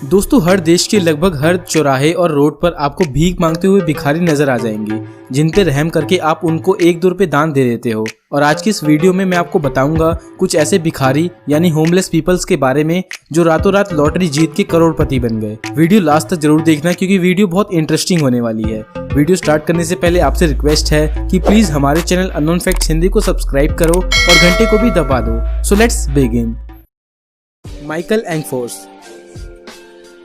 दोस्तों, हर देश के लगभग हर चौराहे और रोड पर आपको भीख मांगते हुए भिखारी नजर आ जाएंगे, जिन पे रहम करके आप उनको 1-2 रुपए दान दे देते हो। और आज की इस वीडियो में मैं आपको बताऊंगा कुछ ऐसे भिखारी यानी होमलेस पीपल्स के बारे में जो रातों रात लॉटरी जीत के करोड़पति बन गए। वीडियो लास्ट तक जरूर देखना क्योंकि वीडियो बहुत इंटरेस्टिंग होने वाली है। वीडियो स्टार्ट करने से पहले आपसे रिक्वेस्ट है कि प्लीज हमारे चैनल अननोन फैक्ट्स हिंदी को सब्सक्राइब करो और घंटे को भी दबा दो। So let's begin. माइकल एंगफोर्स।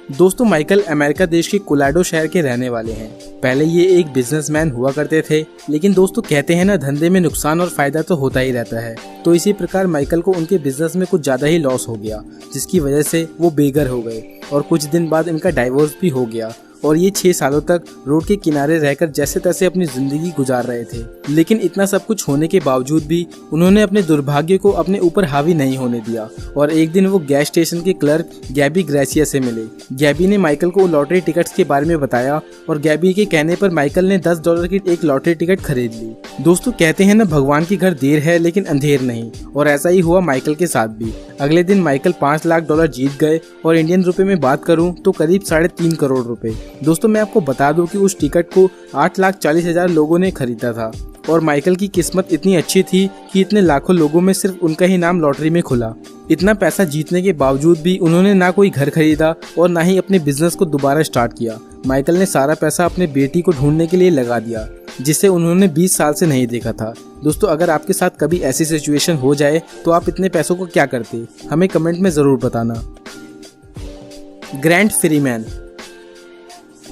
दोस्तों, माइकल अमेरिका देश के कोलोराडो शहर के रहने वाले हैं। पहले ये एक बिजनेसमैन हुआ करते थे, लेकिन दोस्तों कहते हैं ना, धंधे में नुकसान और फायदा तो होता ही रहता है। तो इसी प्रकार माइकल को उनके बिजनेस में कुछ ज्यादा ही लॉस हो गया, जिसकी वजह से वो बेघर हो गए और कुछ दिन बाद इनका डाइवोर्स भी हो गया और ये 6 सालों तक रोड के किनारे रहकर जैसे तैसे अपनी जिंदगी गुजार रहे थे। लेकिन इतना सब कुछ होने के बावजूद भी उन्होंने अपने दुर्भाग्य को अपने ऊपर हावी नहीं होने दिया और एक दिन वो गैस स्टेशन के क्लर्क गैबी ग्रेसिया से मिले। गैबी ने माइकल को लॉटरी टिकट्स के बारे में बताया और गैबी के कहने पर माइकल ने $10 की एक लॉटरी टिकट खरीद ली। दोस्तों कहते हैं ना, भगवान के घर देर है लेकिन अंधेर नहीं, और ऐसा ही हुआ माइकल के साथ भी। अगले दिन माइकल $5 लाख जीत गए और इंडियन रुपए में बात करूं तो करीब 3.5 करोड़ रुपए। दोस्तों मैं आपको बता दूं कि उस टिकट को 8,40,000 लोगों ने खरीदा था और माइकल की किस्मत इतनी अच्छी थी कि इतने लाखों लोगों में सिर्फ उनका ही नाम लॉटरी में खुला। इतना पैसा जीतने के बावजूद भी उन्होंने ना कोई घर खरीदा और ना ही अपने बिजनेस को दोबारा स्टार्ट किया। माइकल ने सारा पैसा अपने बेटी को ढूंढने के लिए लगा दिया, जिसे उन्होंने 20 साल से नहीं देखा था। दोस्तों अगर आपके साथ कभी ऐसी सिचुएशन हो जाए तो आप इतने पैसों को क्या करते, हमें कमेंट में जरूर बताना। Grand Freeman.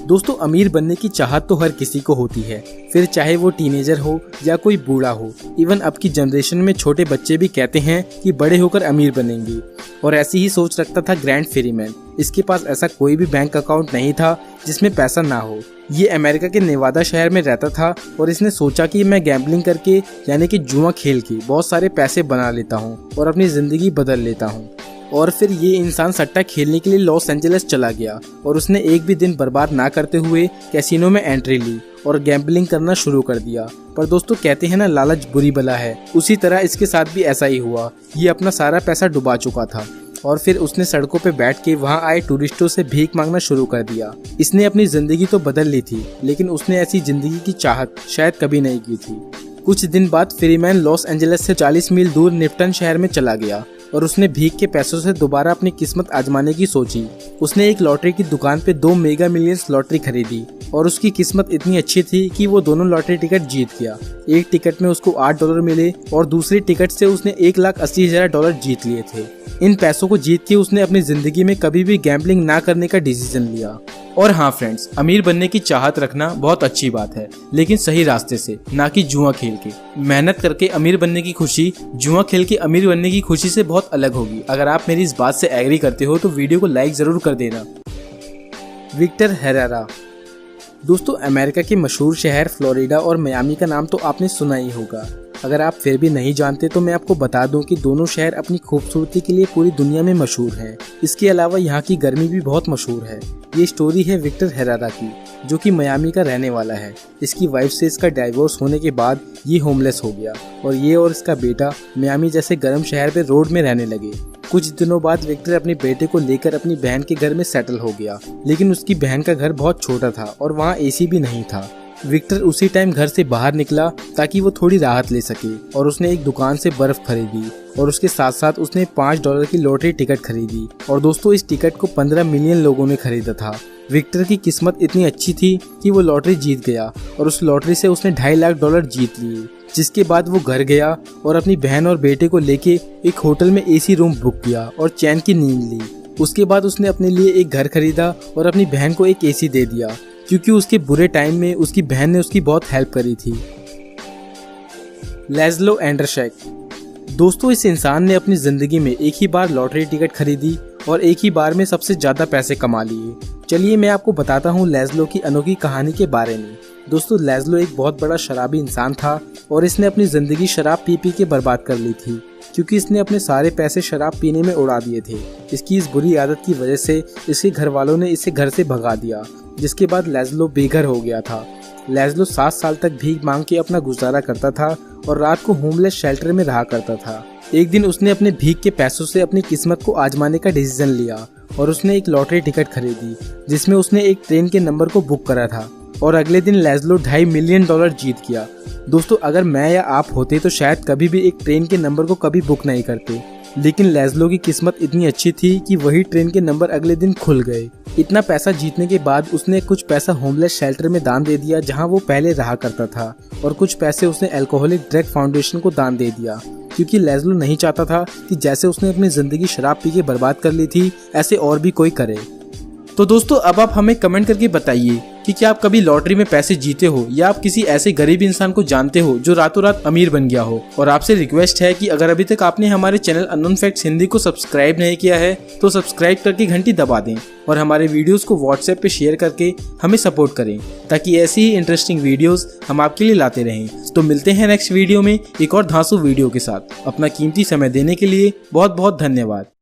दोस्तों अमीर बनने की चाहत तो हर किसी को होती है, फिर चाहे वो टीनेजर हो या कोई बूढ़ा हो। इवन अब की जनरेशन में छोटे बच्चे भी कहते हैं कि बड़े होकर अमीर बनेंगे, और ऐसी ही सोच रखता था ग्रैंट फ्रीमैन। इसके पास ऐसा कोई भी बैंक अकाउंट नहीं था जिसमें पैसा ना हो। ये अमेरिका के नेवादा शहर में रहता था और इसने सोचा कि मैं गैम्बलिंग करके यानी कि जुआ खेल के बहुत सारे पैसे बना लेता हूँ और अपनी जिंदगी बदल लेता हूँ। और फिर ये इंसान सट्टा खेलने के लिए लॉस एंजलिस चला गया और उसने एक भी दिन बर्बाद ना करते हुए कैसीनो में एंट्री ली और गैम्बलिंग करना शुरू कर दिया। पर दोस्तों कहते हैं ना, लालच बुरी बला है। उसी तरह इसके साथ भी ऐसा ही हुआ। ये अपना सारा पैसा डुबा चुका था और फिर उसने सड़कों पे बैठ के वहाँ आए टूरिस्टों से भीख मांगना शुरू कर दिया। इसने अपनी जिंदगी तो बदल ली थी, लेकिन उसने ऐसी जिंदगी की चाहत शायद कभी नहीं की थी। कुछ दिन बाद फ्रीमैन लॉस एंजलिस से 40 मील दूर निफ्टन शहर में चला गया और उसने भीख के पैसों से दोबारा अपनी किस्मत आजमाने की सोची। उसने एक लॉटरी की दुकान पे 2 मेगा मिलियंस लॉटरी खरीदी और उसकी किस्मत इतनी अच्छी थी कि वो दोनों लॉटरी टिकट जीत गया। एक टिकट में उसको $8 मिले और दूसरी टिकट से उसने $1,80,000 जीत लिए थे। इन पैसों को जीत के उसने अपनी जिंदगी में कभी भी गैम्बलिंग ना करने का डिसीजन लिया। और हाँ फ्रेंड्स, अमीर बनने की चाहत रखना बहुत अच्छी बात है, लेकिन सही रास्ते से, ना कि जुआ खेल के। मेहनत करके अमीर बनने की खुशी जुआ खेल के अमीर बनने की खुशी से बहुत अलग होगी। अगर आप मेरी इस बात से एग्री करते हो तो वीडियो को लाइक जरूर कर देना। Victor Herrera. दोस्तों अमेरिका के मशहूर शहर फ्लोरिडा और मियामी का नाम तो आपने सुना ही होगा। अगर आप फिर भी नहीं जानते तो मैं आपको बता दूं कि दोनों शहर अपनी खूबसूरती के लिए पूरी दुनिया में मशहूर हैं। इसके अलावा यहाँ की गर्मी भी बहुत मशहूर है। ये स्टोरी है विक्टर हेरेरा की, जो कि मियामी का रहने वाला है। इसकी वाइफ से इसका डाइवोर्स होने के बाद ये होमलेस हो गया और ये और इसका बेटा मियामी जैसे गर्म शहर में रोड में रहने लगे। कुछ दिनों बाद विक्टर अपने बेटे को लेकर अपनी बहन के घर में सेटल हो गया, लेकिन उसकी बहन का घर बहुत छोटा था और वहाँ एसी भी नहीं था। विक्टर उसी टाइम घर से बाहर निकला ताकि वो थोड़ी राहत ले सके और उसने एक दुकान से बर्फ खरीदी और उसके साथ साथ उसने $5 की लॉटरी टिकट खरीदी। और दोस्तों इस टिकट को 15 मिलियन लोगों ने खरीदा था। विक्टर की किस्मत इतनी अच्छी थी कि वो लॉटरी जीत गया और उस लॉटरी से उसने $2.5 लाख जीत लिए। जिसके बाद वो घर गया और अपनी बहन और बेटे को लेके एक होटल में एसी रूम बुक किया और चैन की नींद ली। उसके बाद उसने अपने लिए एक घर खरीदा और अपनी बहन को एक एसी दे दिया, क्योंकि उसके बुरे टाइम में उसकी बहन ने उसकी बहुत हेल्प करी थी। लैज़लो एंडरशेक। दोस्तों इस इंसान ने अपनी जिंदगी में एक ही बार लॉटरी टिकट खरीदी और एक ही बार में सबसे ज्यादा पैसे कमा लिए। चलिए मैं आपको बताता हूँ लैज़लो की अनोखी कहानी के बारे में। दोस्तों लैज़लो एक बहुत बड़ा शराबी इंसान था और इसने अपनी जिंदगी शराब पी पी के बर्बाद कर ली थी, क्योंकि इसने अपने सारे पैसे शराब पीने में उड़ा दिए थे। इसकी इस बुरी आदत की वजह से इसके घर वालों ने इसे घर से भगा दिया, जिसके बाद लैज़लो बेघर हो गया था। लैज़लो 7 साल तक भीख मांग के अपना गुजारा करता था और रात को होमलेस शेल्टर में रहा करता था। एक दिन उसने अपने भीख के पैसों से अपनी किस्मत को आजमाने का डिसीजन लिया और उसने एक लॉटरी टिकट खरीदी जिसमें उसने एक ट्रेन के नंबर को बुक करा था और अगले दिन लेज़लो $2.5 मिलियन जीत गया। दोस्तों, अगर मैं या आप होते तो शायद कभी भी एक ट्रेन के नंबर को कभी बुक नहीं करते, लेकिन लेज़लो की किस्मत इतनी अच्छी थी कि वही ट्रेन के नंबर अगले दिन खुल गए। इतना पैसा जीतने के बाद उसने कुछ पैसा होमलेस शेल्टर में दान दे दिया जहां वो पहले रहा करता था, और कुछ पैसे उसने अल्कोहलिक ड्रग फाउंडेशन को दान दे दिया, क्योंकि लेज़लो नहीं चाहता था कि जैसे उसने अपनी जिंदगी शराब पी के बर्बाद कर ली थी ऐसे और भी कोई करे। तो दोस्तों, अब आप हमें कमेंट करके बताइए कि क्या आप कभी लॉटरी में पैसे जीते हो या आप किसी ऐसे गरीब इंसान को जानते हो जो रातों रात अमीर बन गया हो। और आपसे रिक्वेस्ट है कि अगर अभी तक आपने हमारे चैनल अननोन फैक्ट्स हिंदी को सब्सक्राइब नहीं किया है तो सब्सक्राइब करके घंटी दबा दें और हमारे वीडियोस को व्हाट्सएप पे शेयर करके हमें सपोर्ट करें, ताकि ऐसी ही इंटरेस्टिंग वीडियोस हम आपके लिए लाते रहें। तो मिलते हैं नेक्स्ट वीडियो में एक और धांसू वीडियो के साथ। अपना कीमती समय देने के लिए बहुत बहुत धन्यवाद।